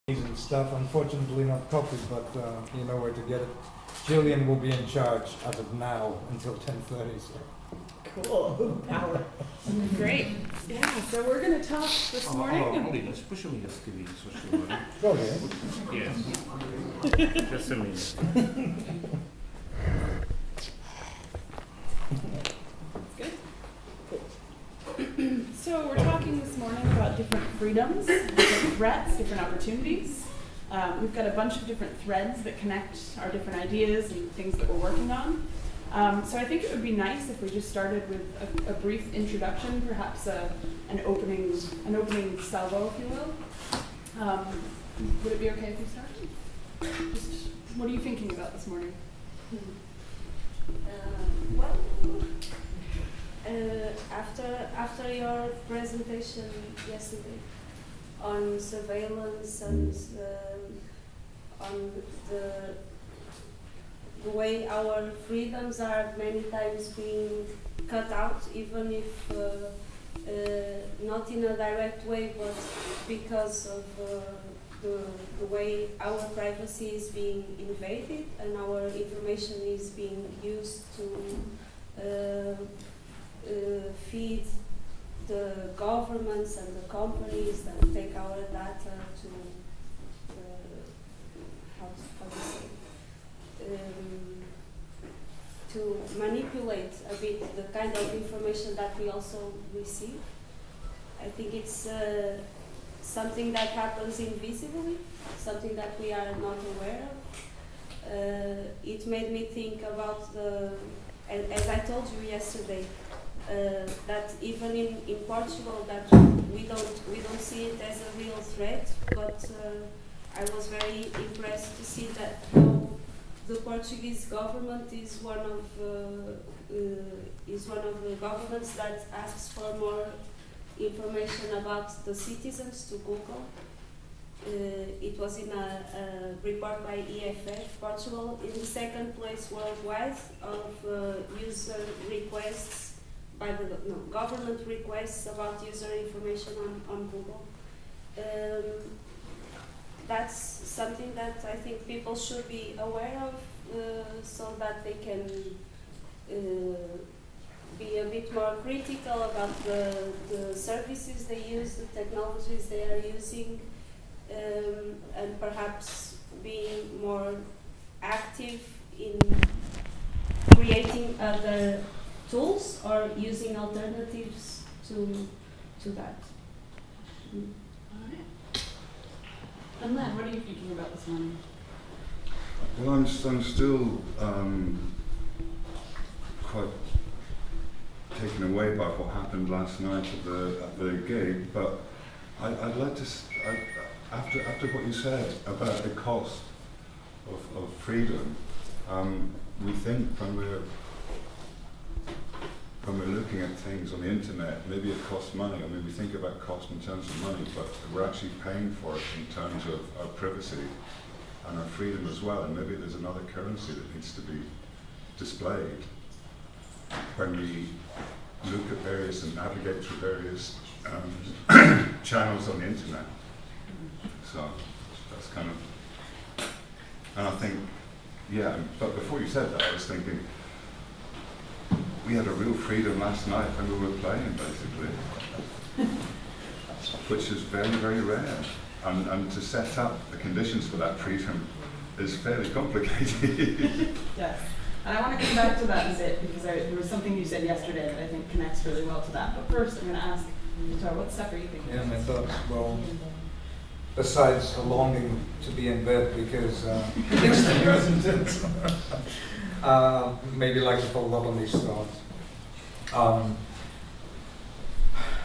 and stuff. Unfortunately, not copies, but you know where to get it. Jillian will be in charge as of now until 10:30. So. Cool. Power. Great. Yeah, so we're going to talk this morning. Ollie, let's push him just give me social media. Go ahead. Yes. Just a minute. Good. Cool. So we're talking this morning about different freedoms, different threats, different opportunities. We've got a bunch of different threads that connect our different ideas and things that we're working on. So I think it would be nice if we just started with a brief introduction, perhaps an opening salvo, if you will. Would it be okay if we start? Just, what are you thinking about this morning? After your presentation yesterday on surveillance and on the way our freedoms are many times being cut out, even if not in a direct way, but because of the way our privacy is being invaded and our information is being used to feed the governments and the companies that take our data to how to say to manipulate a bit the kind of information that we also receive. I think it's something that happens invisibly, something that we are not aware of. It made me think about as I told you yesterday, that even in Portugal, that we don't see it as a real threat, but I was very impressed to see that how the Portuguese government is one of the governments that asks for more information about the citizens to Google. It was in a report by EFF, Portugal in the second place worldwide of user requests by the government requests about user information on Google. That's something that I think people should be aware of, so that they can be a bit more critical about the services they use, the technologies they are using, and perhaps being more active in creating other tools or using alternatives to that. And Len, what are you thinking about this morning? Well, I'm still quite taken away by what happened last night at the gig, but I'd like to, after what you said about the cost of freedom, we think when we're looking at things on the internet, maybe it costs money. I mean, we think about cost in terms of money, but we're actually paying for it in terms of our privacy and our freedom as well. And maybe there's another currency that needs to be displayed when we look at various and navigate through various channels on the internet. So that's kind of, and I think, yeah, but before you said that, I was thinking, we had a real freedom last night when we were playing, basically, which is very, very rare. And to set up the conditions for that freedom is fairly complicated. Yes. And I want to come back to that a bit, because there was something you said yesterday that I think connects really well to that. But first, I'm going to ask Vitor, what stuff are you thinking? Yeah, my thoughts. Well, besides a longing to be in bed because isn't it? Maybe like to follow up on these thoughts.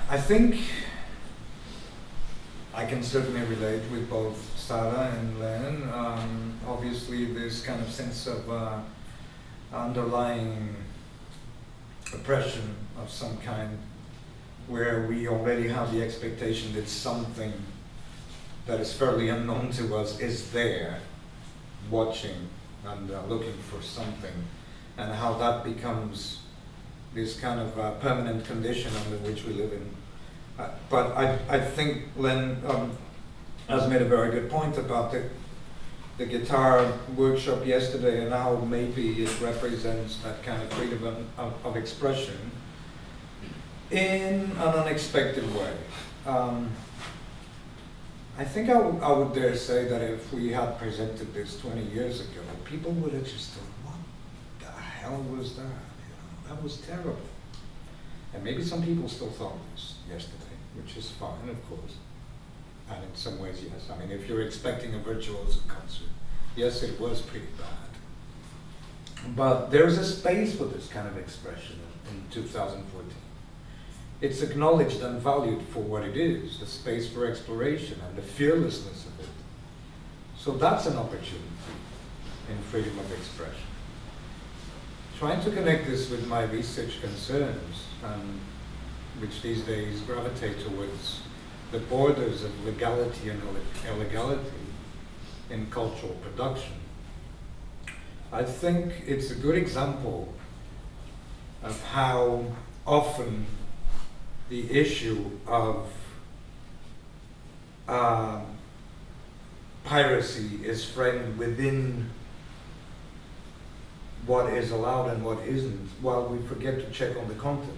I think I can certainly relate with both Sarah and Len. Obviously, this kind of sense of underlying oppression of some kind, where we already have the expectation that something that is fairly unknown to us is there, watching and looking for something, and how that becomes this kind of permanent condition under which we live in. But I think, Len, has made a very good point about the guitar workshop yesterday and how maybe it represents that kind of freedom of expression in an unexpected way. I think I would dare say that if we had presented this 20 years ago, people would have just thought, what the hell was that? That was terrible. And maybe some people still thought this yesterday, which is fine, of course. And in some ways, yes. I mean, if you're expecting a virtuoso concert, yes, it was pretty bad. But there's a space for this kind of expression in 2014. It's acknowledged and valued for what it is, the space for exploration and the fearlessness of it. So that's an opportunity in freedom of expression. Trying to connect this with my research concerns, which these days gravitate towards the borders of legality and illegality in cultural production. I think it's a good example of how often the issue of piracy is framed within what is allowed and what isn't, while we forget to check on the content.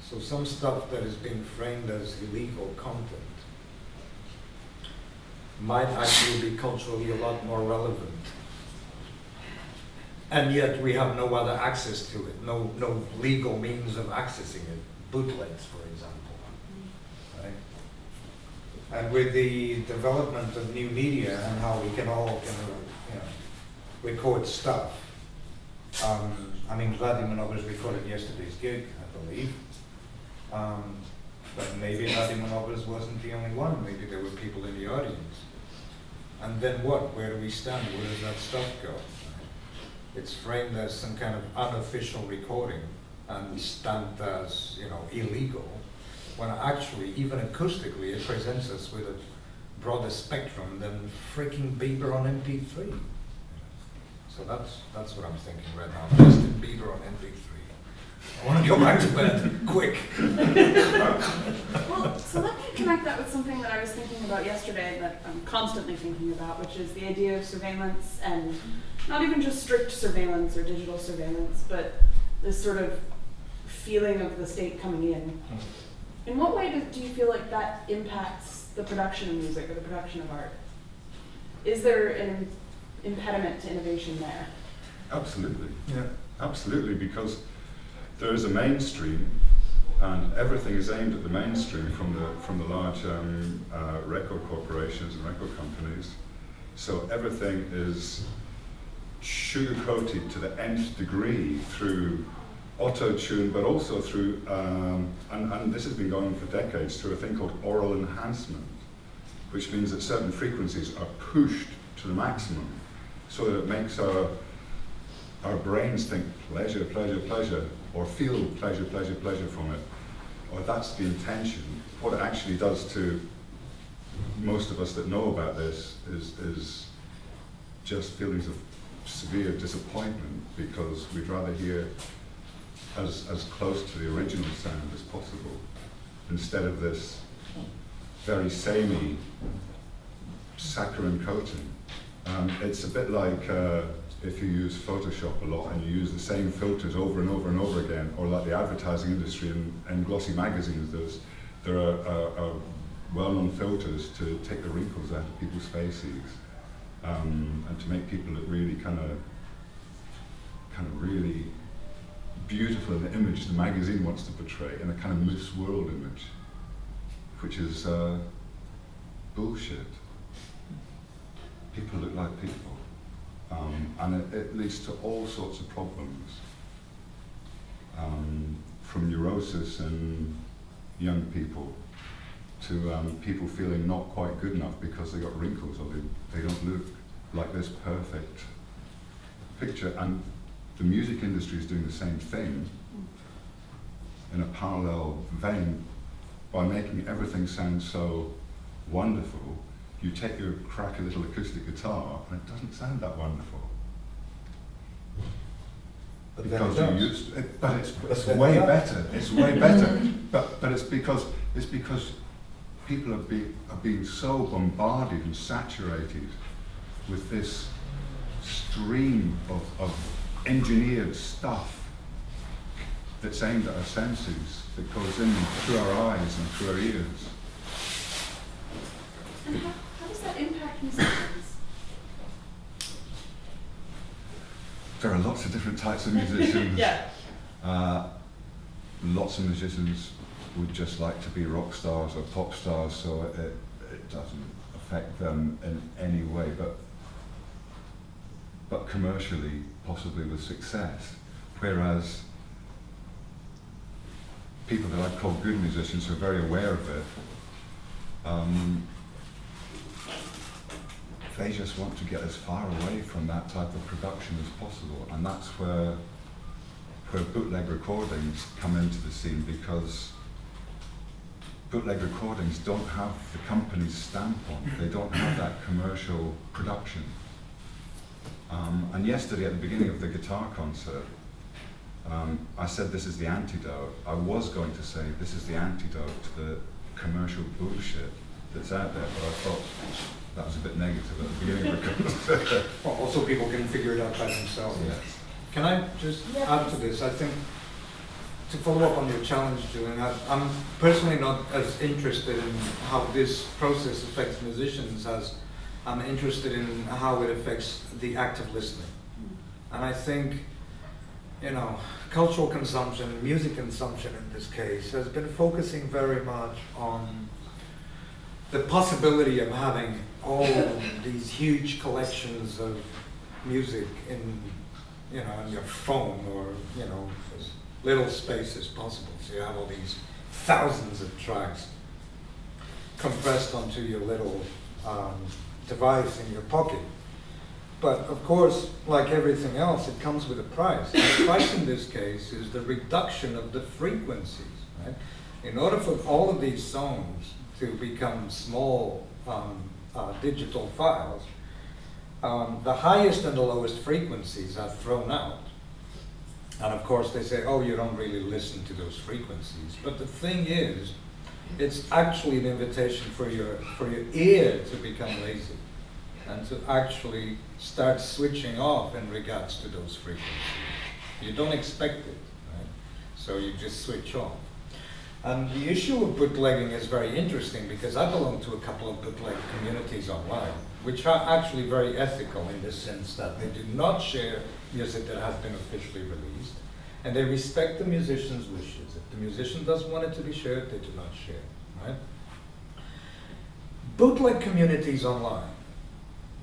So some stuff that is being framed as illegal content might actually be culturally a lot more relevant. And yet we have no other access to it, no legal means of accessing it. Bootlegs, for example, right? And with the development of new media and how we can all record stuff. I mean, Vladimir Novas recorded yesterday's gig, I believe. But maybe Vladimir Novas wasn't the only one. Maybe there were people in the audience. And then what? Where do we stand? Where does that stuff go? It's framed as some kind of unofficial recording and stamped as, illegal, when actually, even acoustically, it presents us with a broader spectrum than freaking Bieber on MP3. So that's what I'm thinking right now. Justin Bieber on MP3. I want to go back to bed, quick. Well, so let me connect that with something that I was thinking about yesterday that I'm constantly thinking about, which is the idea of surveillance, and not even just strict surveillance or digital surveillance, but this sort of feeling of the state coming in. In what way do you feel like that impacts the production of music or the production of art? Is there an impediment to innovation there? Absolutely. Yeah. Absolutely, because there is a mainstream, and everything is aimed at the mainstream from the large record corporations and record companies. So everything is sugar-coated to the nth degree through auto-tune, but also through, and this has been going on for decades, through a thing called aural enhancement, which means that certain frequencies are pushed to the maximum, so that it makes our brains think pleasure, pleasure, pleasure, or feel pleasure, pleasure, pleasure from it, or that's the intention. What it actually does to most of us that know about this is just feelings of severe disappointment, because we'd rather hear as close to the original sound as possible, instead of this very samey saccharine coating. It's a bit like if you use Photoshop a lot and you use the same filters over and over and over again, or like the advertising industry and glossy magazines does. There are well-known filters to take the wrinkles out of people's faces, and to make people look really kind of really beautiful in the image the magazine wants to portray, in a kind of Miss World image, which is bullshit. People look like people, and it leads to all sorts of problems, from neurosis in young people to people feeling not quite good enough because they got wrinkles, or they don't look like this perfect picture. And the music industry is doing the same thing in a parallel vein by making everything sound so wonderful. You take your cracky little acoustic guitar and it doesn't sound that wonderful. But Because then it you does. used it, but it's then way it does. better. It's way better. But it's because people are being so bombarded and saturated with this stream of engineered stuff that's aimed at our senses, that goes in through our eyes and through our ears. And how does that impact musicians? There are lots of different types of musicians. Yeah. Lots of musicians would just like to be rock stars or pop stars, so it doesn't affect them in any way, but commercially, possibly with success. Whereas people that I'd call good musicians who are very aware of it, they just want to get as far away from that type of production as possible, and that's where bootleg recordings come into the scene, because bootleg recordings don't have the company's stamp on it. They don't have that commercial production. And yesterday at the beginning of the guitar concert, I said this is the antidote. I was going to say this is the antidote to the commercial bullshit that's out there, but I thought that was a bit negative at the beginning of the concert. Well, also people can figure it out by themselves. Yes. Can I just add to this? I think, to follow up on your challenge, Julian, I'm personally not as interested in how this process affects musicians as I'm interested in how it affects the act of listening. And I think, cultural consumption, music consumption in this case, has been focusing very much on the possibility of having all these huge collections of music in your phone, or, as little space as possible. So you have all these thousands of tracks compressed onto your little device in your pocket. But of course, like everything else, it comes with a price. And the price in this case is the reduction of the frequencies, right? In order for all of these songs to become small digital files, the highest and the lowest frequencies are thrown out. And of course they say, oh, you don't really listen to those frequencies. But the thing is, it's actually an invitation for your ear to become lazy and to actually start switching off in regards to those frequencies. You don't expect it, right? So you just switch off. And the issue of bootlegging is very interesting, because I belong to a couple of bootleg communities online, which are actually very ethical in the sense that they do not share music that has been officially released, and they respect the musician's wishes. If the musician doesn't want it to be shared, they do not share, right? Bootleg communities online,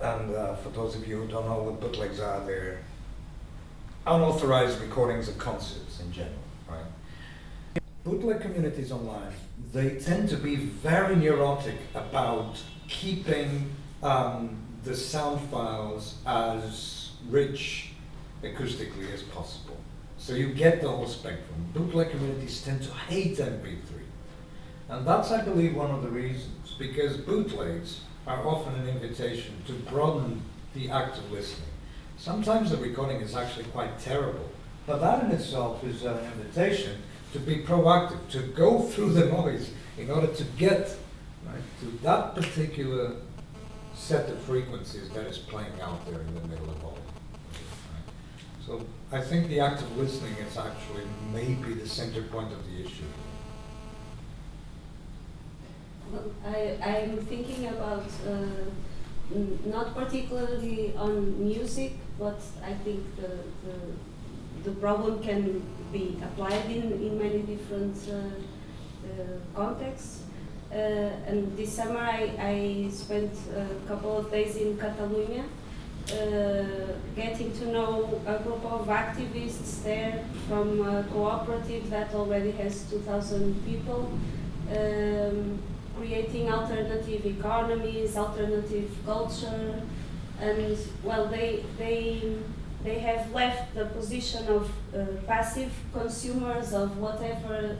and for those of you who don't know what bootlegs are, they're unauthorized recordings of concerts in general, right? Bootleg communities online, they tend to be very neurotic about keeping the sound files as rich acoustically as possible. So you get the whole spectrum. Bootleg communities tend to hate MP3. And that's, I believe, one of the reasons, because bootlegs are often an invitation to broaden the act of listening. Sometimes the recording is actually quite terrible, but that in itself is an invitation to be proactive, to go through the noise in order to get to that particular set of frequencies that is playing out there in the middle of all. Right? So I think the act of listening is actually maybe the center point of the issue. Well, I'm thinking about not particularly on music, but I think the problem can be applied in many different contexts. And this summer I spent a couple of days in Catalonia, getting to know a group of activists there from a cooperative that already has 2,000 people, creating alternative economies, alternative culture, and well, they have left the position of passive consumers of whatever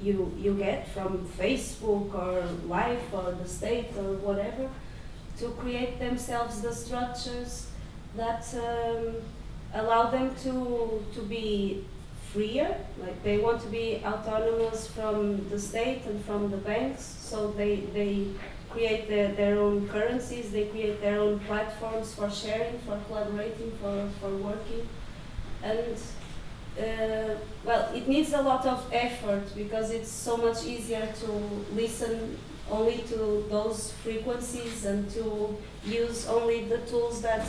you get from Facebook or Life or the state or whatever, to create themselves the structures that allow them to be freer. Like they want to be autonomous from the state and from the banks, so they create their own currencies, they create their own platforms for sharing, for collaborating, for working. And well, it needs a lot of effort because it's so much easier to listen only to those frequencies and to use only the tools that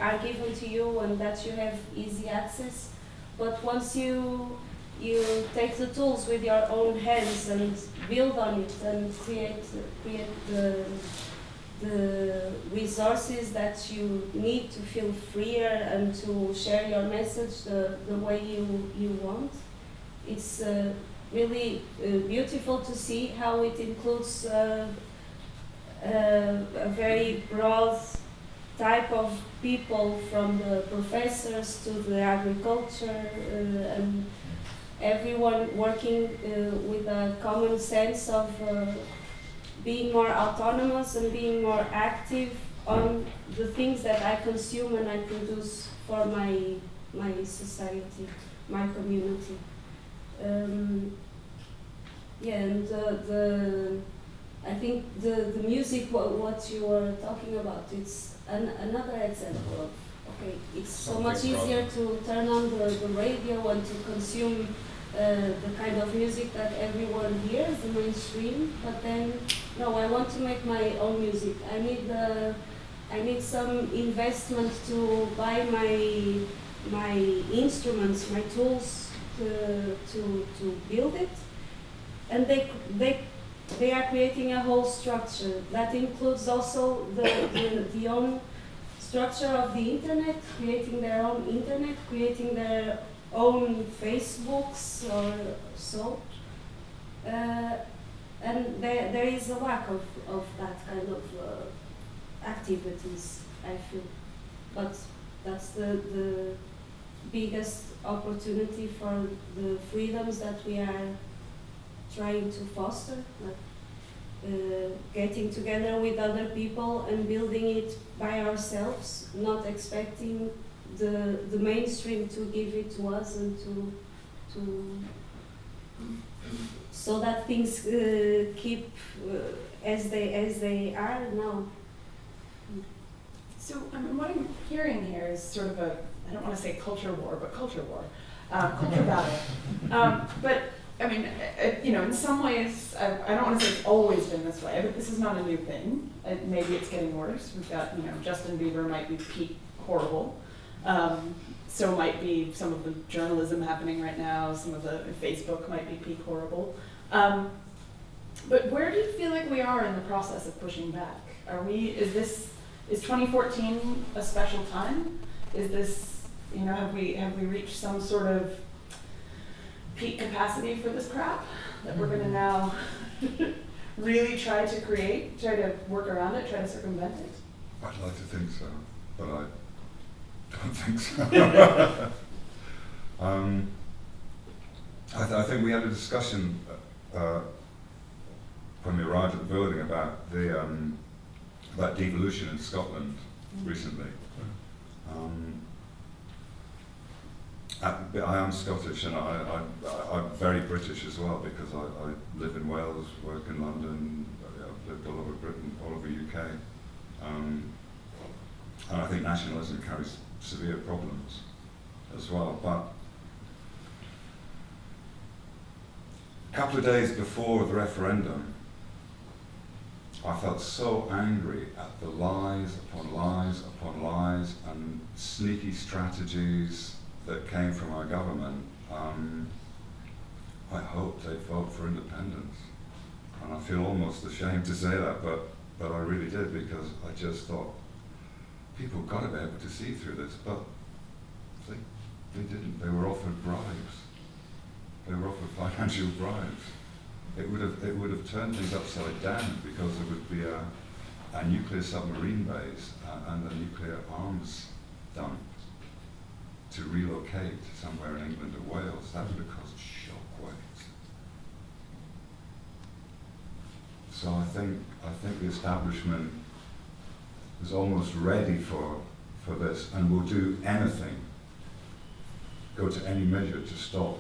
are given to you and that you have easy access. But once you take the tools with your own hands and build on it and create the resources that you need to feel freer and to share your message the way you want, it's really beautiful to see how it includes a very broad type of people, from the professors to the agriculture, and everyone working with a common sense of being more autonomous and being more active on the things that I consume and I produce for my society, my community. Yeah, and I think the music, what you were talking about, it's another example of, okay, it's so much easier to turn on the radio and to consume the kind of music that everyone hears, the mainstream, but then, no, I want to make my own music. I need some investment to buy my instruments, my tools to build it, and they are creating a whole structure that includes also the own structure of the internet, creating their own internet, creating their own Facebooks or so, and there is a lack of that kind of activities, I feel, but that's the biggest opportunity for the freedoms that we are trying to foster, like getting together with other people and building it by ourselves, not expecting the mainstream to give it to us and to so that things keep as they are now. So what I'm hearing here is sort of a, I don't want to say culture war, but culture war, culture battle. But I mean, you know, in some ways, I don't want to say it's always been this way, but this is not a new thing. Maybe it's getting worse. We've got, you know, Justin Bieber might be peak horrible. So might be some of the journalism happening right now, some of the Facebook might be peak horrible. But where do you feel like we are in the process of pushing back? Is 2014 a special time? Is this, you know, have we reached some sort of peak capacity for this crap that we're gonna now really try to work around it, try to circumvent it? I'd like to think so, but I don't think so. I think we had a discussion when we arrived at the building about devolution in Scotland recently. I am Scottish and I'm very British as well, because I live in Wales, work in London, I've lived all over Britain, all over UK. And I think nationalism carries severe problems as well. But a couple of days before the referendum, I felt so angry at the lies upon lies upon lies and sneaky strategies that came from our government. I hope they vote for independence. And I feel almost ashamed to say that, but I really did, because I just thought, people got to be able to see through this, but they didn't. They were offered bribes. They were offered financial bribes. It would have turned things upside down, because there would be a nuclear submarine base and a nuclear arms dump to relocate somewhere in England or Wales. That would have caused shockwaves. So I think the establishment is almost ready for this, and will do anything go to any measure to stop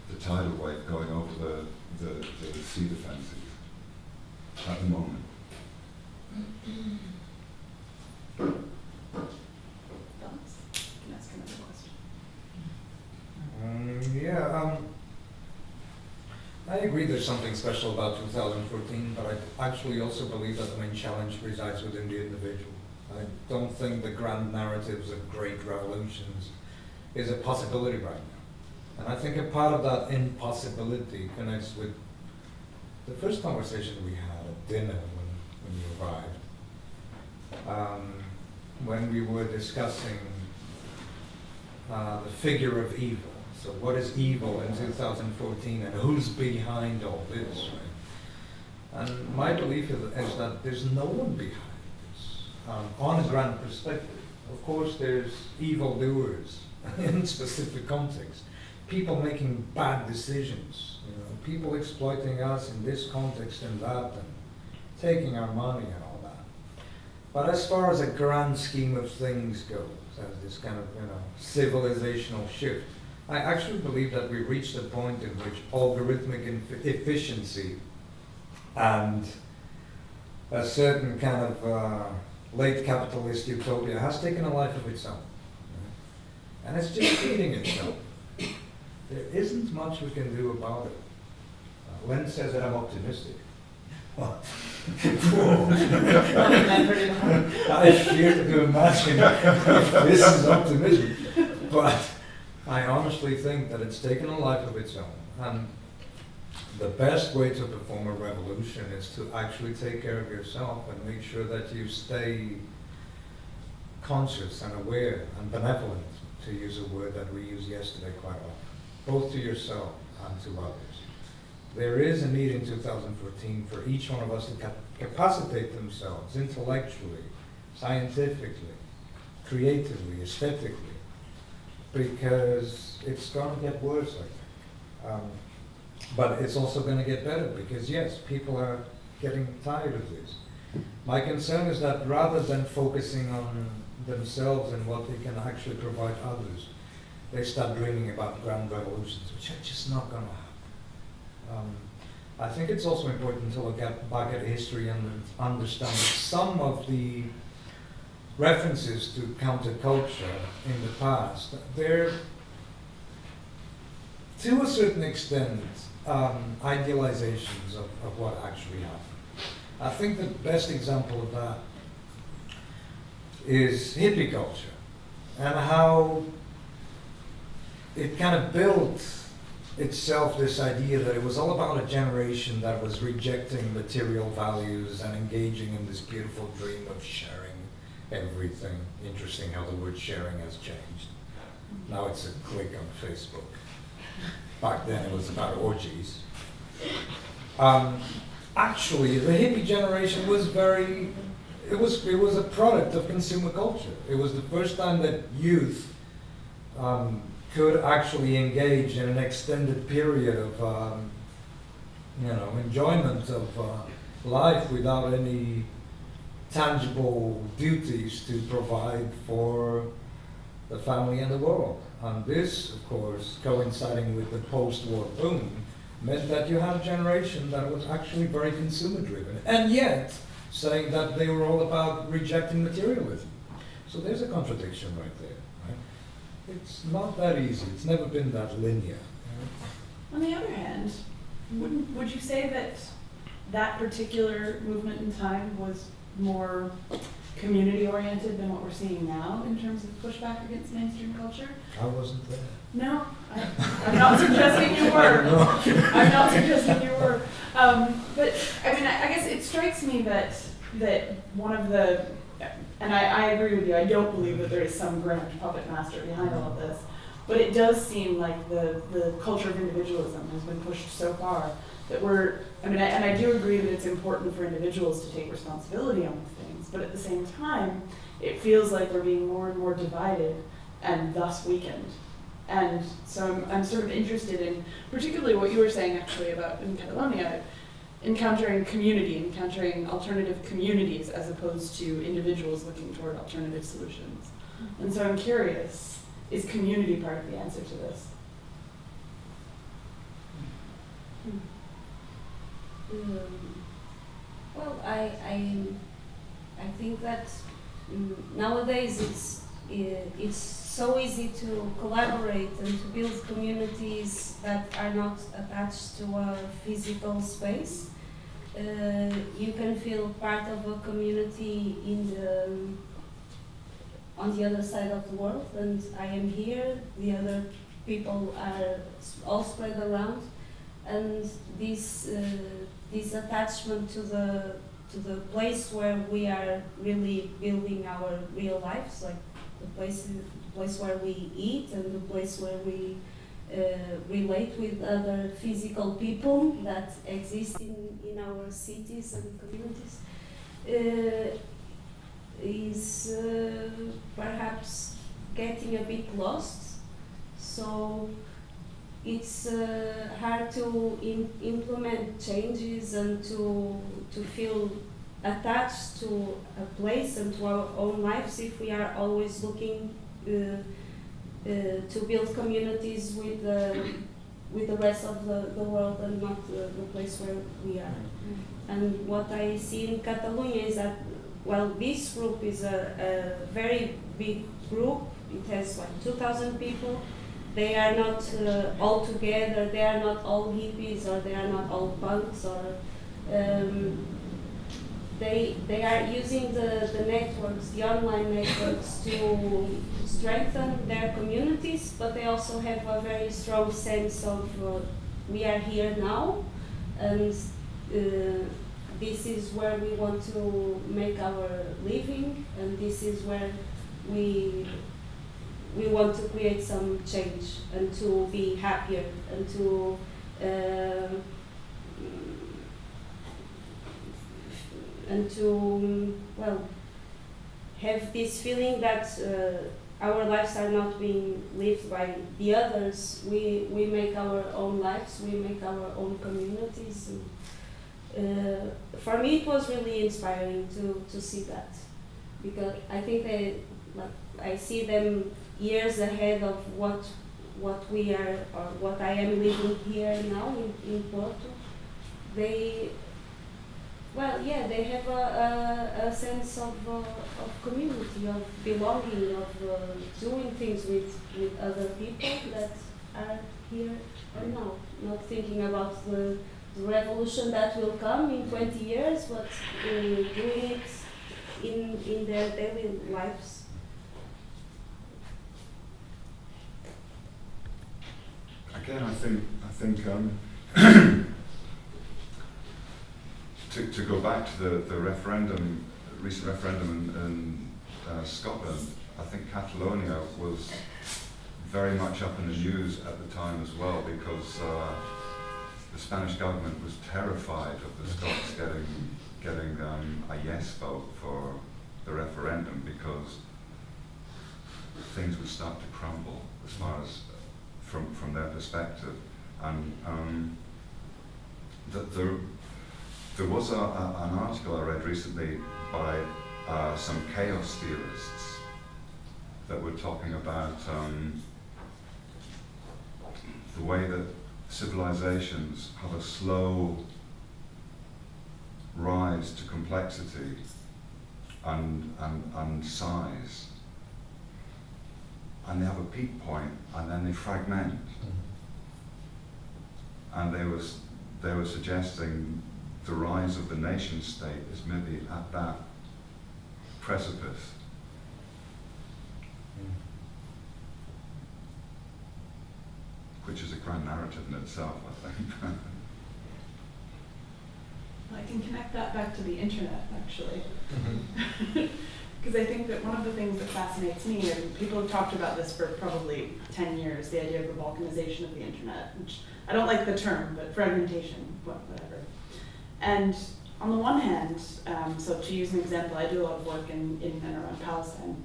the tidal wave going over the sea defences at the moment. Thoughts? You can ask another question. I agree there's something special about 2014, but I actually also believe that the main challenge resides within the individual. I don't think the grand narratives of great revolutions is a possibility right now. And I think a part of that impossibility connects with the first conversation we had at dinner when you arrived, when we were discussing the figure of evil. So what is evil in 2014 and who's behind all this, right? And my belief is that there's no one behind this. On a grand perspective, of course there's evildoers in specific contexts, people making bad decisions, people exploiting us in this context and that, and taking our money and all that. But as far as a grand scheme of things goes, as this kind of civilizational shift, I actually believe that we reached a point in which algorithmic efficiency and a certain kind of late capitalist utopia has taken a life of its own. And it's just feeding itself. There isn't much we can do about it. Len says that I'm optimistic. I fear to imagine if this is optimism. But I honestly think that it's taken a life of its own. And the best way to perform a revolution is to actually take care of yourself and make sure that you stay conscious and aware and benevolent, to use a word that we used yesterday quite often, both to yourself and to others. There is a need in 2014 for each one of us to capacitate themselves intellectually, scientifically, creatively, aesthetically, because it's going to get worse, I think. But it's also going to get better because, yes, people are getting tired of this. My concern is that rather than focusing on themselves and what they can actually provide others, they start dreaming about grand revolutions, which are just not going to happen. I think it's also important to look back at history and understand that some of the references to counterculture in the past, they're, to a certain extent, idealizations of what actually happened. I think the best example of that is hippie culture and how it kind of built itself this idea that it was all about a generation that was rejecting material values and engaging in this beautiful dream of sharing everything. Interesting how the word sharing has changed. Now it's a click on Facebook. Back then it was about orgies. Actually, the hippie generation was it was a product of consumer culture. It was the first time that youth could actually engage in an extended period of enjoyment of life without any tangible duties to provide for the family and the world. And this, of course, coinciding with the post-war boom, meant that you had a generation that was actually very consumer-driven, and yet saying that they were all about rejecting materialism. So there's a contradiction right there. Right? It's not that easy. It's never been that linear. On the other hand, would you say that that particular movement in time was more community-oriented than what we're seeing now in terms of pushback against mainstream culture? I wasn't there. No, I'm not suggesting you were. I'm not suggesting you were. But I mean, I guess it strikes me that one of the, and I agree with you, I don't believe that there is some grand puppet master behind all of this, but it does seem like the culture of individualism has been pushed so far that I do agree that it's important for individuals to take responsibility on these things, but at the same time, it feels like we're being more and more divided and thus weakened. And so I'm sort of interested in particularly what you were saying actually about in Catalonia, encountering community, encountering alternative communities as opposed to individuals looking toward alternative solutions. And so I'm curious is community part of the answer to this? Well, I think that nowadays it's so easy to collaborate and to build communities that are not attached to a physical space. You can feel part of a community on the other side of the world, and I am here, the other people are all spread around, and this attachment to the place where we are really building our real lives, like the place where we eat and the place where we relate with other physical people that exist in our cities and communities, is perhaps getting a bit lost. So it's hard to implement changes and to feel attached to a place and to our own lives if we are always looking to build communities with the rest of the world and not the place where we are. And what I see in Catalonia is that, well, this group is a very big group. It has like 2,000 people. They are not all together. They are not all hippies, or they are not all punks, or they are using the networks, the online networks, to strengthen their communities, but they also have a very strong sense of we are here now, and this is where we want to make our living, and this is where we want to create some change and to be happier and to well, have this feeling that our lives are not being lived by the others. We make our own lives, we make our own communities. And, for me, it was really inspiring to see that, because I think I see them years ahead of what we are, or what I am living here now in Porto. They have a sense of community, of belonging, of doing things with other people that are here and now, not thinking about the revolution that will come in 20 years, but doing it in their daily lives. Again, I think to go back to the referendum, recent referendum in Scotland, I think Catalonia was very much up in the news at the time as well, because the Spanish government was terrified of the Scots getting a yes vote for the referendum, because things would start to crumble as far as from their perspective. And there was an article I read recently by some chaos theorists that were talking about the way that civilizations have a slow rise to complexity and size, and they have a peak point and then they fragment. And they were suggesting the rise of the nation state is maybe at that precipice. Which is a grand narrative in itself, I think. I can connect that back to the internet, actually. Because I think that one of the things that fascinates me, and people have talked about this for probably 10 years, the idea of the balkanization of the internet, which I don't like the term, but fragmentation, whatever. And on the one hand, so to use an example, I do a lot of work in and around Palestine.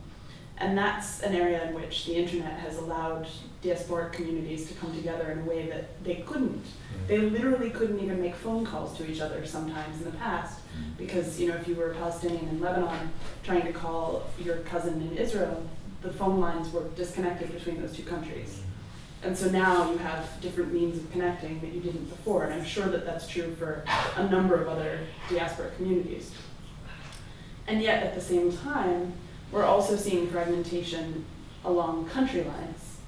And that's an area in which the internet has allowed diasporic communities to come together in a way that they couldn't. They literally couldn't even make phone calls to each other sometimes in the past, because if you were a Palestinian in Lebanon trying to call your cousin in Israel, the phone lines were disconnected between those two countries. And so now you have different means of connecting that you didn't before, and I'm sure that that's true for a number of other diaspora communities. And yet, at the same time, we're also seeing fragmentation along country lines.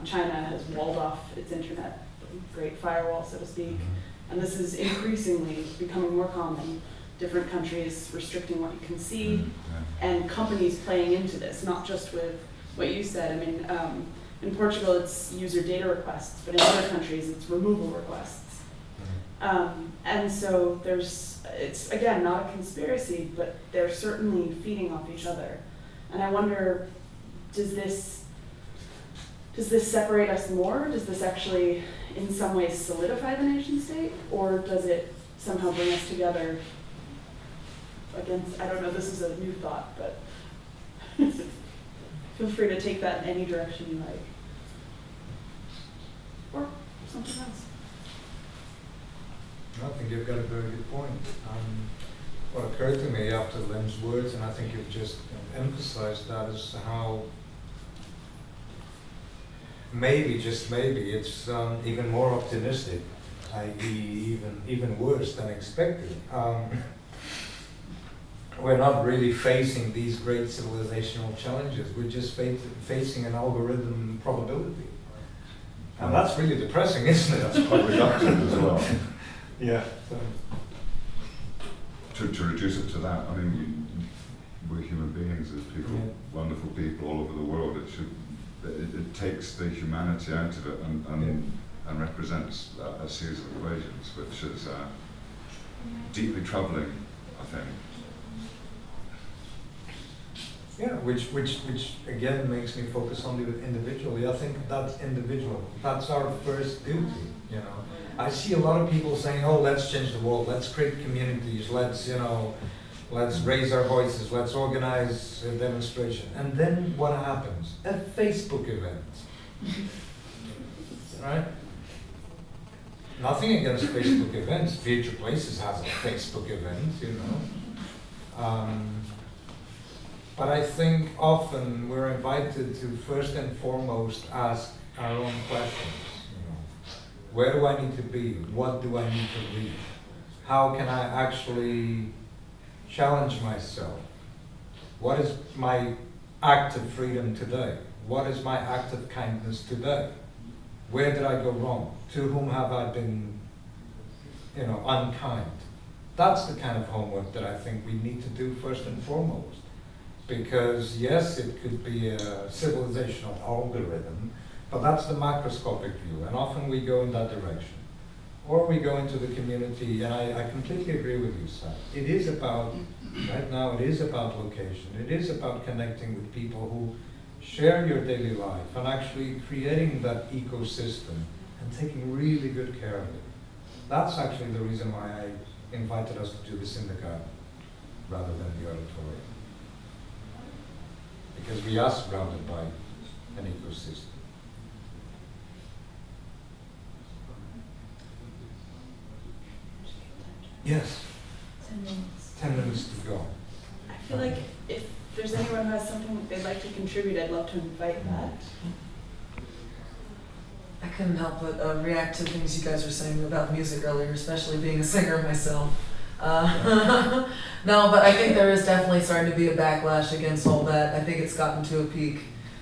China has walled off its internet, Great Firewall, so to speak, and this is increasingly becoming more common. Different countries restricting what you can see, and companies playing into this, not just with what you said. I mean, in Portugal, it's user data requests, but in other countries, it's removal requests. And so it's again, not a conspiracy, but they're certainly feeding off each other. And I wonder, does this separate us more? Does this actually, in some ways, solidify the nation state? Or does it somehow bring us together against, I don't know, this is a new thought, but feel free to take that in any direction you like. Or something else. I think you've got a very good point. What occurred to me after Lem's words, and I think you've just emphasized that, is how maybe, just maybe, it's even more optimistic, i.e. even worse than expected. We're not really facing these great civilizational challenges. We're just facing an algorithm probability. And that's really depressing, isn't it? That's quite reductive as well. Yeah. To reduce it to that, I mean, we're human beings, there's people, Yeah. wonderful people all over the world. It takes the humanity out of it and represents a series of equations, which is deeply troubling, I think. Yeah, which again makes me focus on the individual. I think that's individual. That's our first duty, you know. I see a lot of people saying, oh, let's change the world, let's create communities, let's raise our voices, let's organize a demonstration. And then what happens? A Facebook event. Right? Nothing against Facebook events. Future Places has a Facebook event, you know. But I think often we're invited to first and foremost ask our own questions. Where do I need to be? What do I need to read? How can I actually challenge myself? What is my act of freedom today? What is my act of kindness today? Where did I go wrong? To whom have I been, unkind? That's the kind of homework that I think we need to do first and foremost. Because yes, it could be a civilizational algorithm, but that's the macroscopic view, and often we go in that direction. Or we go into the community, and I completely agree with you, Sam. It is about, right now, it is about location. It is about connecting with people who share your daily life and actually creating that ecosystem and taking really good care of it. That's actually the reason why I invited us to do this in the garden rather than the auditorium. Because we are surrounded by an ecosystem. Yes. 10 minutes. 10 minutes to go. I feel like if there's anyone who has something they'd like to contribute, I'd love to invite that. I couldn't help but react to things you guys were saying about music earlier, especially being a singer myself. No, but I think there is definitely starting to be a backlash against all that. I think it's gotten to a peak.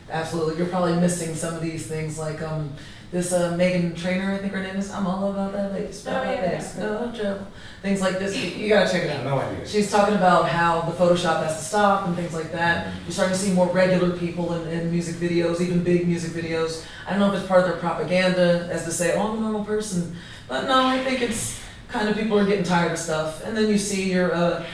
Absolutely. You're probably missing some of these things like this Megan Trainor, I think her name is. I'm all about that bass, no trouble. Things like this. You gotta check it out. No idea. She's talking about how the Photoshop has to stop and things like that. You're starting to see more regular people in music videos, even big music videos. I don't know if it's part of their propaganda as to say, oh, I'm a normal person. But no, I think it's kind of people are getting tired of stuff. And then you see your, I'm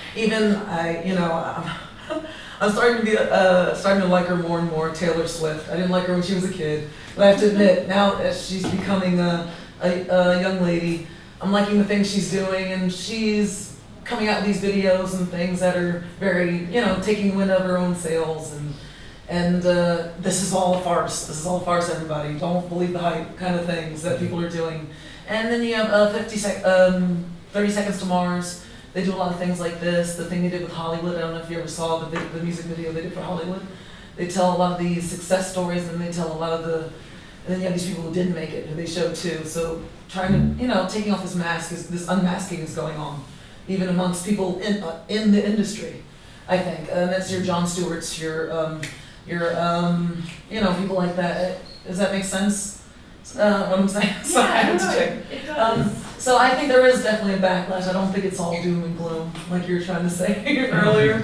starting to like her more and more, Taylor Swift. I didn't like her when she was a kid. But I have to admit, now as she's becoming a young lady, I'm liking the things she's doing, and she's coming out with these videos and things that are very, taking wind of her own sails, and this is all a farce. This is all a farce, everybody. Don't believe the hype kind of things that people are doing. And then you have 30 Seconds to Mars. They do a lot of things like this. The thing they did with Hollywood, I don't know if you ever saw the music video they did for Hollywood. they tell a lot of the success stories, and they tell a lot of the, and then you have these people who didn't make it, who they show too. So trying to, taking off this mask, this unmasking is going on, even amongst people in the industry, I think. And that's your Jon Stewarts, your people like that. Does that make sense? What I'm saying? Sorry, I had to check. It does. So I think there is definitely a backlash. I don't think it's all doom and gloom, like you were trying to say earlier.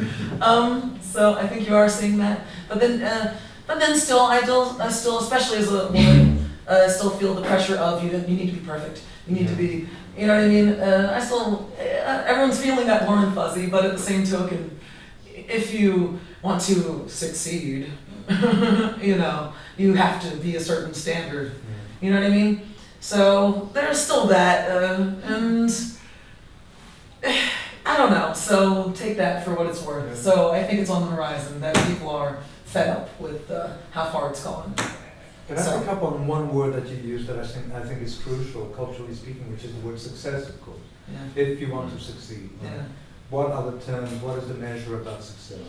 So I think you are seeing that. But then still, I still, especially as a woman, still feel the pressure of you need to be perfect. You need to be, you know what I mean? I still, everyone's feeling that warm and fuzzy, but at the same token, if you want to succeed, you have to be a certain standard. You know what I mean? So there's still that, and I don't know. So take that for what it's worth. Yeah. So I think it's on the horizon that people are fed up with how far it's gone. Can I pick up on one word that you used that I think is crucial, culturally speaking, which is the word success, of course. Yeah. If you want to succeed. Right? Yeah. What are the terms, what is the measure of that success?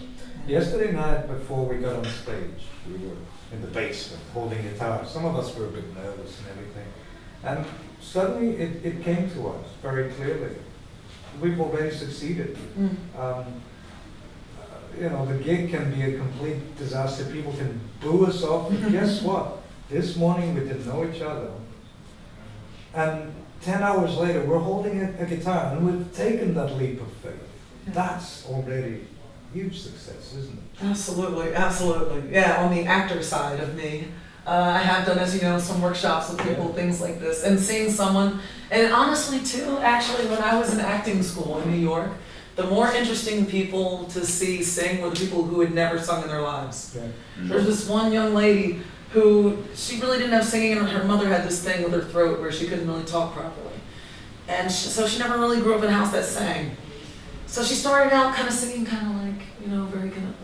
Yesterday night, before we got on stage, we were in the basement holding guitars. Some of us were a bit nervous and everything. And suddenly it came to us very clearly. We've already succeeded. The gig can be a complete disaster. People can boo us off. But guess what? This morning we didn't know each other. And 10 hours later, we're holding a guitar and we've taken that leap of faith. That's already huge success, isn't it? Absolutely, absolutely. Yeah, on the actor side of me, I have done, as you know, some workshops with people, things like this, and seeing someone, and honestly too, actually, when I was in acting school in New York, the more interesting people to see sing were the people who had never sung in their lives. Yeah. There's this one young lady who, she really didn't have singing, and her mother had this thing with her throat where she couldn't really talk properly. And so she never really grew up in a house that sang. So she started out kind of singing kind of like, very kind of,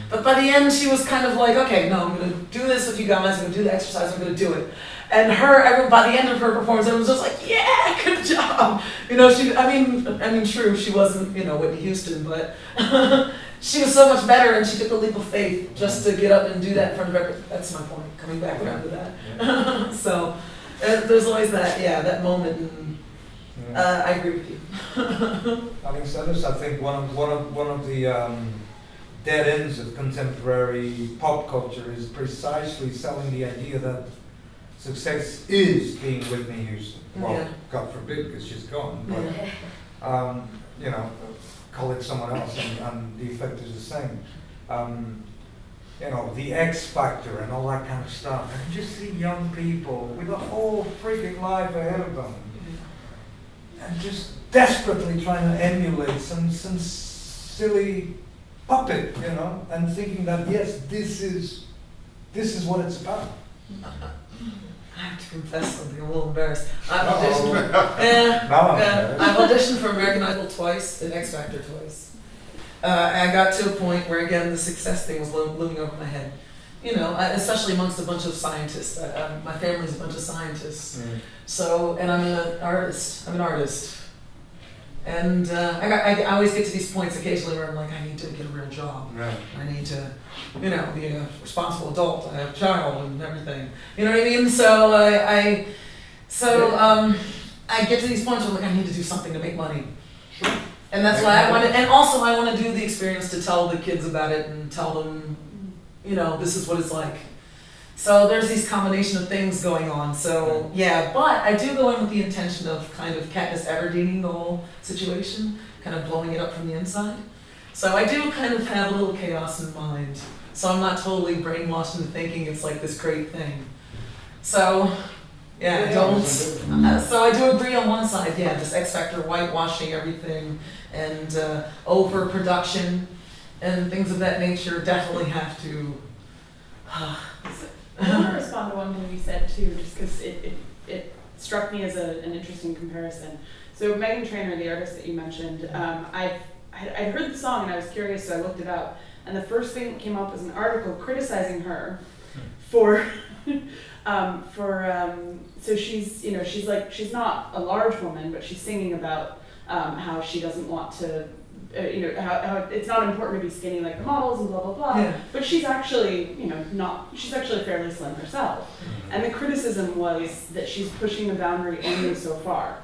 but by the end she was kind of like, okay, no, I'm going to do this with you guys, I'm going to do the exercise, I'm going to do it. And by the end of her performance, everyone was just like, yeah, good job. True, she wasn't, Whitney Houston, but she was so much better, and she took the leap of faith just to get up and do that in front of everyone. That's my point, coming back around to that. So there's always that moment, and I agree with you. Having said this, I think one of the dead ends of contemporary pop culture is precisely selling the idea that success is being Whitney Houston. Well, Yeah. God forbid, because she's gone. But call it someone else, and the effect is the same. The X Factor and all that kind of stuff. And just see young people with a whole freaking life ahead of them, and just desperately trying to emulate some silly puppet, and thinking that yes, this is what it's about. I have to confess something, I'm a little embarrassed. I've Uh-oh. auditioned, Now I'm embarrassed. I've auditioned for American Idol twice and X Factor twice. I got to a point where, again, the success thing was looming over my head. Especially amongst a bunch of scientists. My family's a bunch of scientists. So, and I'm an artist. And I always get to these points occasionally where I'm like, I need to get a real job. Right. I need to, be a responsible adult. I have a child and everything. You know what I mean? So I get to these points where I'm like, I need to do something to make money. And that's why I want to, and also I want to do the experience to tell the kids about it and tell them, this is what it's like. So there's these combination of things going on. So yeah, but I do go in with the intention of kind of Katniss Everdeening the whole situation, kind of blowing it up from the inside. So I do kind of have a little chaos in mind. So I'm not totally brainwashed into thinking it's like this great thing. So yeah, I don't. So I do agree on one side, this X Factor whitewashing everything and overproduction and things of that nature definitely have to. I want to respond to one thing you said too, just because it struck me as an interesting comparison. So Meghan Trainor, the artist that you mentioned, I'd heard the song and I was curious, so I looked it up. And the first thing that came up was an article criticizing her for so she's not a large woman, but she's singing about how she doesn't want to how it's not important to be skinny like the models and blah blah blah. Yeah. But she's actually, she's actually fairly slim herself. And the criticism was that she's pushing the boundary only so far.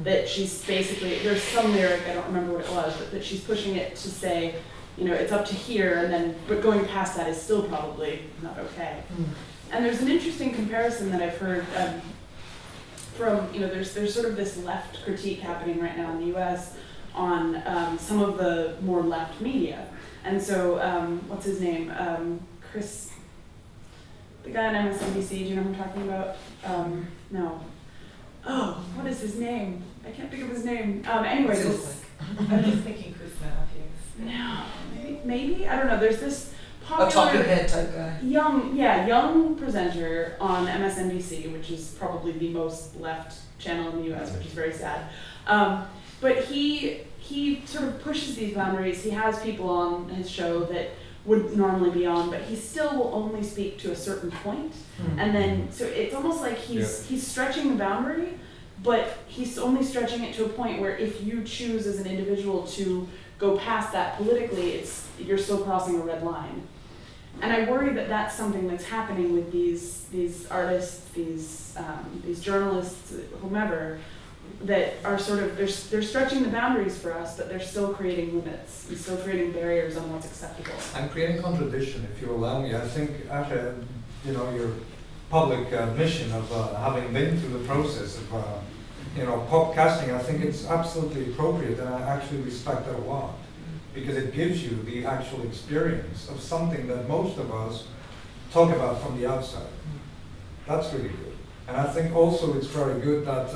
That she's basically, there's some lyric, I don't remember what it was, but that she's pushing it to say, it's up to here, and then, but going past that is still probably not okay. And there's an interesting comparison that I've heard from, there's sort of this left critique happening right now in the US on some of the more left media. And so, what's his name? Chris, the guy on MSNBC, do you know who I'm talking about? No. Oh, what is his name? I can't think of his name. Anyway, What's this, I'm just thinking Chris Matthews. no, maybe, I don't know, there's this popular A talking head type guy. young presenter on MSNBC, which is probably the most left channel in the US, which is very sad. But he sort of pushes these boundaries. He has people on his show that would normally be on, but he still will only speak to a certain point. And then, so it's almost like he's stretching the boundary, but he's only stretching it to a point where if you choose as an individual to go past that politically, you're still crossing a red line. And I worry that that's something that's happening with these artists, these journalists, whomever, that are sort of, they're stretching the boundaries for us, but they're still creating limits and still creating barriers on what's acceptable. I'm creating contradiction, if you allow me. I think after, your public admission of having been through the process of, podcasting, I think it's absolutely appropriate, and I actually respect that a lot, because it gives you the actual experience of something that most of us talk about from the outside. That's really good. And I think also it's very good that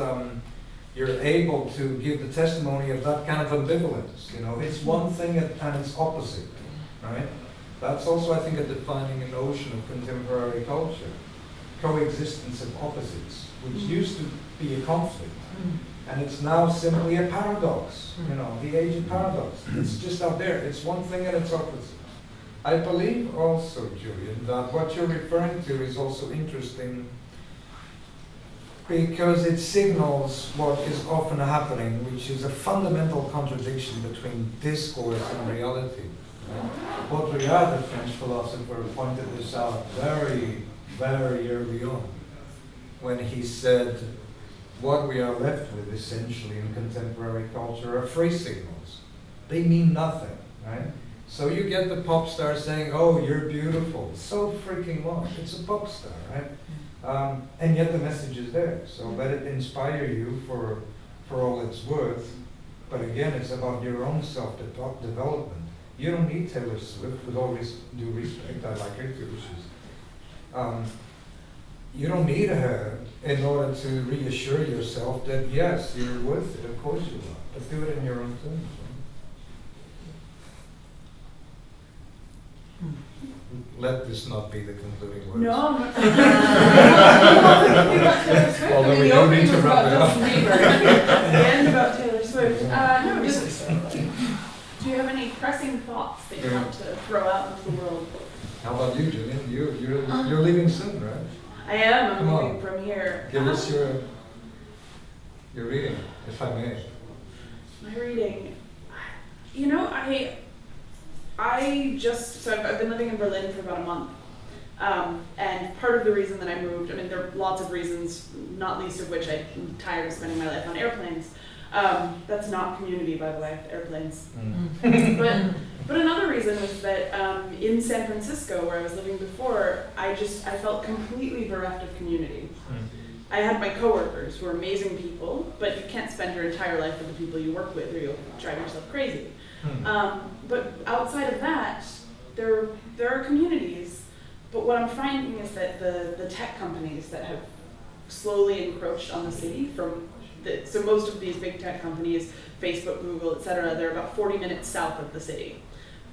you're able to give the testimony of that kind of ambivalence. It's one thing and it's opposite, right? That's also, I think, a defining notion of contemporary culture. Coexistence of opposites, which used to be a conflict. And it's now simply a paradox, the age of paradox. It's just out there. It's one thing and it's opposite. I believe also, Julian, that what you're referring to is also interesting because it signals what is often happening, which is a fundamental contradiction between discourse and reality. Baudrillard, the French philosopher, pointed this out very, very early on when he said, what we are left with essentially in contemporary culture are free signals. They mean nothing, right? So you get the pop star saying, oh, you're beautiful. So freaking what? It's a pop star, right? And yet the message is there. So let it inspire you for all it's worth. But again, it's about your own self-development. You don't need Taylor Swift, with all due respect, I like her too. You don't need her in order to reassure yourself that, yes, you're worth it, of course you are. But do it in your own terms. Let this not be the concluding words. No, Although we don't need to wrap it up. The end about Taylor Swift. No, just, do you have any pressing thoughts that you want to throw out into the world? How about you, Julian? You're leaving soon, right? I am. Come I'm on. moving from here. Give us your reading, if I may. My reading. I've been living in Berlin for about a month. And part of the reason that I moved, there are lots of reasons, not least of which I'm tired of spending my life on airplanes. That's not community, by the way, airplanes. But another reason was that in San Francisco, where I was living before, I felt completely bereft of community. I had my coworkers who are amazing people, but you can't spend your entire life with the people you work with or you'll drive yourself crazy. But outside of that, there are communities. But what I'm finding is that the tech companies that have slowly encroached on the city so most of these big tech companies, Facebook, Google, etc., they're about 40 minutes south of the city.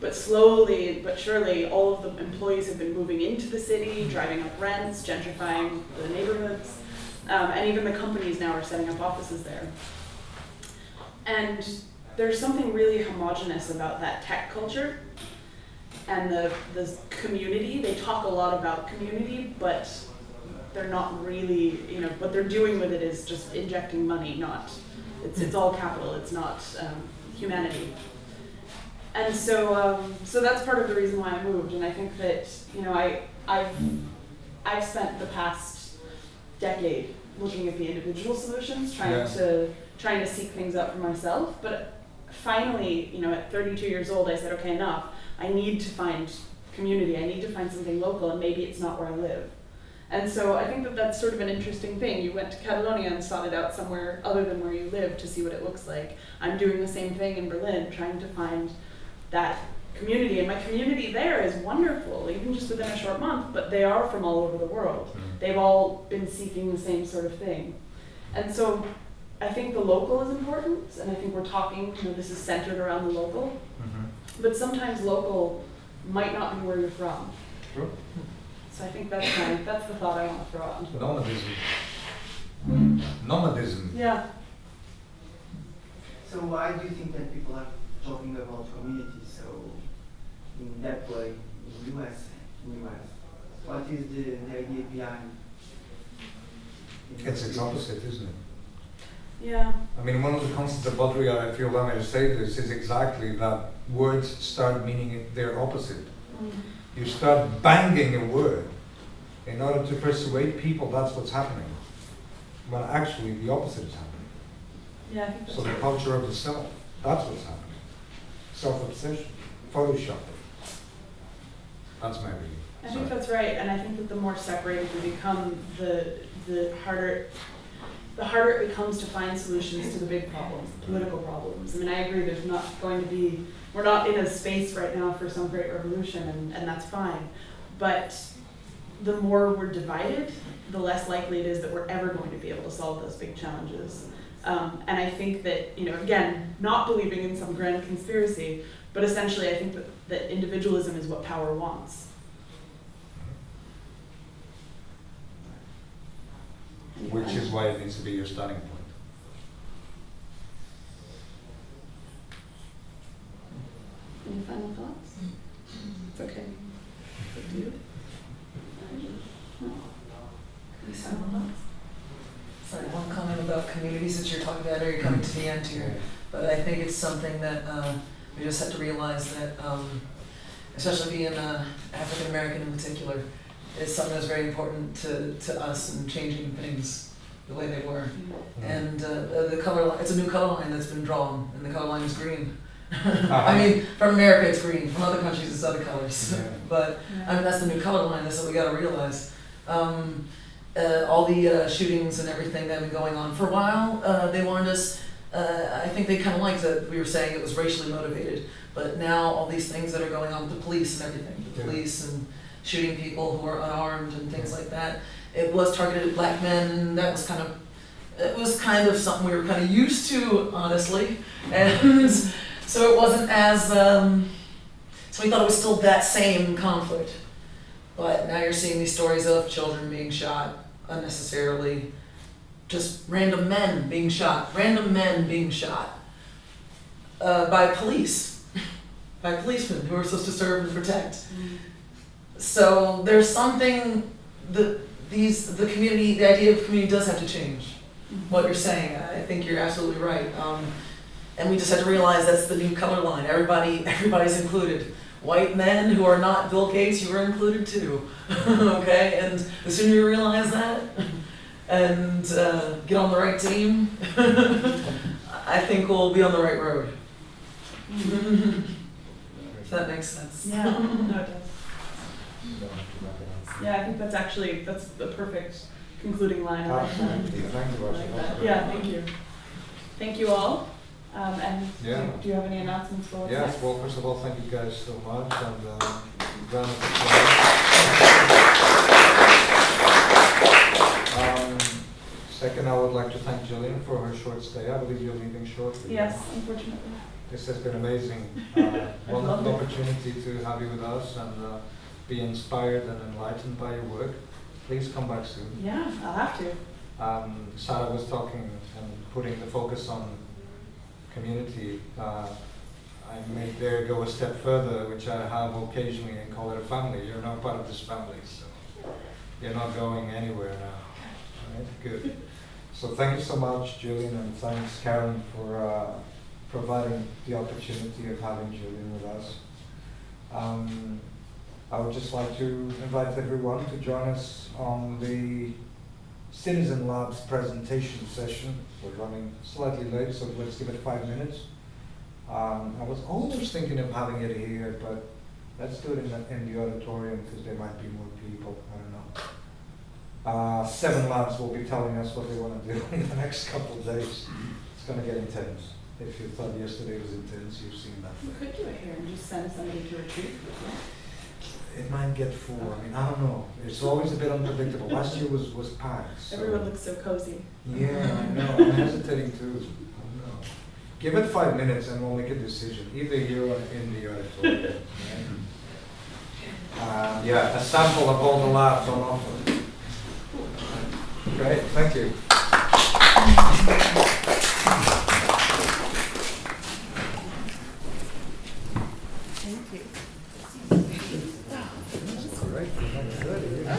But slowly but surely, all of the employees have been moving into the city, driving up rents, gentrifying the neighborhoods, and even the companies now are setting up offices there. And there's something really homogenous about that tech culture and the community. They talk a lot about community, but they're not really, what they're doing with it is just injecting money, it's all capital, it's not humanity. And so that's part of the reason why I moved. And I think that, you know, I've spent the past decade looking at the individual solutions, trying to seek things out for myself. But finally, you know, at 32 years old, I said, okay, enough. I need to find community. I need to find something local, and maybe it's not where I live. And so I think that that's sort of an interesting thing. You went to Catalonia and sought it out somewhere other than where you live to see what it looks like. I'm doing the same thing in Berlin, trying to find that community. And my community there is wonderful, even just within a short month, but they are from all over the world. They've all been seeking the same sort of thing. And so I think the local is important, and I think we're talking, you know, this is centered around the local, but sometimes local might not be where you're from. Sure. So I think that's the thought I want to throw out. Nomadism. Nomadism. Yeah. So why do you think that people are talking about community so in that way in US? What is the idea behind? It's its opposite, isn't it? Yeah. I mean, one of the concepts of Baudrillard, if you allow me to say this, is exactly that words start meaning their opposite. You start banging a word in order to persuade people that's what's happening. When actually the opposite is happening. Yeah, I think that's So the right. culture of the self, that's what's happening. Self-obsession, Photoshop. That's my reading. I think that's right, and I think that the more separated we become, the harder it becomes to find solutions to the big problems, the political problems. I mean, I agree. There's not going to be. We're not in a space right now for some great revolution, and that's fine. But the more we're divided, the less likely it is that we're ever going to be able to solve those big challenges. And I think that, you know, again, not believing in some grand conspiracy, but essentially I think that individualism is what power wants. Which is why it needs to be your starting point. Any final thoughts? It's okay. Do you? Any final thoughts? Sorry, one comment about communities that you're talking about, or you're coming to the end here, but I think it's something that we just have to realize that, especially being African American in particular, is something that's very important to us in changing things the way they were. And the color line, it's a new color line that's been drawn, and the color line is green. I mean, from America it's green, from other countries it's other colors. Yeah. But I mean, that's the new color line, that's what we gotta realize. All the shootings and everything that have been going on for a while, they warned us, I think they kind of liked that we were saying it was racially motivated, but now all these things that are going on with the police and everything, the police and shooting people who are unarmed and things like that, it was targeted at black men, and that was kind of something we were kind of used to, honestly, and so it wasn't as, so we thought it was still that same conflict. But now you're seeing these stories of children being shot unnecessarily, just random men being shot by police, by policemen who are supposed to serve and protect. So there's something, the community, the idea of community does have to change. What you're saying, I think you're absolutely right. And we just have to realize that's the new color line. Everybody's included. White men who are not Bill Gates, you are included too. Okay, and the sooner you realize that and get on the right team, I think we'll be on the right road. If that makes sense. Yeah, no, it does. Yeah, I think that's the perfect concluding line. I like that. Thank you, I like that. Yeah, thank you. Thank you all. And Yeah. do you have any announcements for us? Yes, well, first of all, thank you guys so much, and round of applause. Second, I would like to thank Gillian for her short stay. I believe you're leaving shortly. Yes, unfortunately. This has been amazing. Wonderful opportunity to have you with us and be inspired and enlightened by your work. Please come back soon. Yeah, I'll have to. Sarah was talking and putting the focus on community. I may dare go a step further, which I have occasionally, and call it a family. You're now part of this family, so you're not going anywhere now. All right, good. So thank you so much, Julian, and thanks, Karen, for providing the opportunity of having Julian with us. I would just like to invite everyone to join us on the Citizen Labs presentation session. We're running slightly late, so let's give it 5 minutes. I was almost thinking of having it here, but let's do it in the auditorium because there might be more people. I don't know. 7 Labs will be telling us what they want to do in the next couple of days. It's going to get intense. If you thought yesterday was intense, you've seen that. We could do it here and just send somebody to retreat. It might get full. I mean, I don't know. It's always a bit unpredictable. Last year was packed. So. Everyone looks so cozy. Yeah, I know. I'm hesitating too. I don't know. Give it 5 minutes and we'll make a decision, either here or in the auditorium. Right? Yeah, a sample of all the labs on offer. Great, thank you.